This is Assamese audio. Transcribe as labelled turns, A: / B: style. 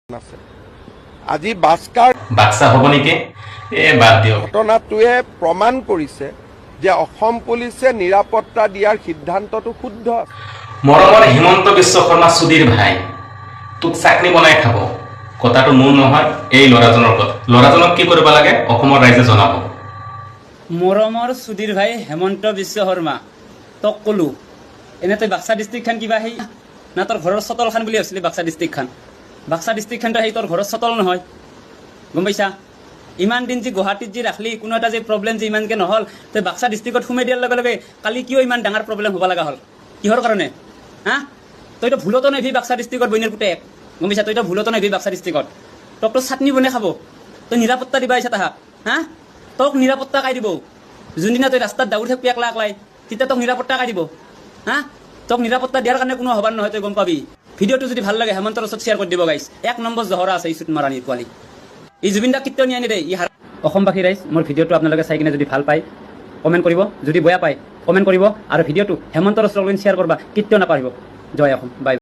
A: আছে আজি বাক্সা
B: হ'ব নেকি বাদ দিয়ক
A: ঘটনাটোৱে প্ৰমাণ কৰিছে যে অসম পুলিচে নিৰাপত্তা দিয়াৰ সিদ্ধান্তটো শুদ্ধ
B: মৰমৰ হিমন্ত বিশ্ব শৰ্মা সুধীৰ ভাই তোক চাকনি বনাই খাব কথাটো মোৰ নহয় এই ল'ৰাজনৰ কথা ল'ৰাজনক কি কৰিব লাগে অসমৰ ৰাইজে জনাব
C: মৰমৰ সুধীৰ ভাই হেমন্ত বিশ্ব শৰ্মা তোক কলো এনে তই বাক্সা ডিষ্ট্ৰিক্টখন কিবা সেই না তোৰ ঘৰৰ চতলখান বুলি ভাবিছিলি বাক্সা ডিষ্ট্ৰিক্টখন বাক্সা ডিষ্ট্ৰিক্টখনটো সেই তোৰ ঘৰৰ চতল নহয় গম পাইছা ইমান দিন যে গুৱাহাটীত যে ৰাখলি কোনো এটা যে প্ৰব্লেম যে ইমানকৈ নহ'ল তই বাক্সা ডিষ্ট্ৰিক্টত সোমাই দিয়াৰ লগে লগে কালি কিয় ইমান ডাঙৰ প্ৰব্লেম হ'ব লগা হ'ল কিহৰ কাৰণে হা তইতো ভুলতো নাহিবি বাক্সা ডিষ্ট্ৰিক্টত বইনৰ পুতেক গম পাইছা তইতো ভুলতো নাহিবি বাক্সা ডিষ্ট্ৰিক্টত তোকতো চাটনি বনাই খাব তই নিৰাপত্তা দিবা আহিছা তাহাক হা তোক নিৰাপত্তা কাই দিব যোনদিনা তই ৰাস্তাত দাউৰি থাকিবি একলা একলাই তেতিয়া তোক নিৰাপত্তা কাই দিব হা তোক নিৰাপত্তা দিয়াৰ কাৰণে কোনো হবাৰ নহয় তই গম পাবি ভিডিঅ'টো যদি ভাল লাগে হেমন্তৰ ওচৰত শ্বেয়াৰ কৰি দিব গাইছ 1 নম্বৰ জহৰা আছে এই চুট মাৰানিৰ পোৱালি এই জুবিন দাক কেতিয়াও নিয়া নিদে অসমবাসী ৰাইজ মোৰ ভিডিঅ'টো আপোনালোকে চাই কিনে যদি ভাল পায় কমেণ্ট কৰিব যদি বেয়া পায় কমেণ্ট কৰিব আৰু ভিডিঅ'টো হেমন্তৰ ওচৰত শ্বেয়াৰ কৰবা কেতিয়াও নাপাহৰিব জয় অসম বাই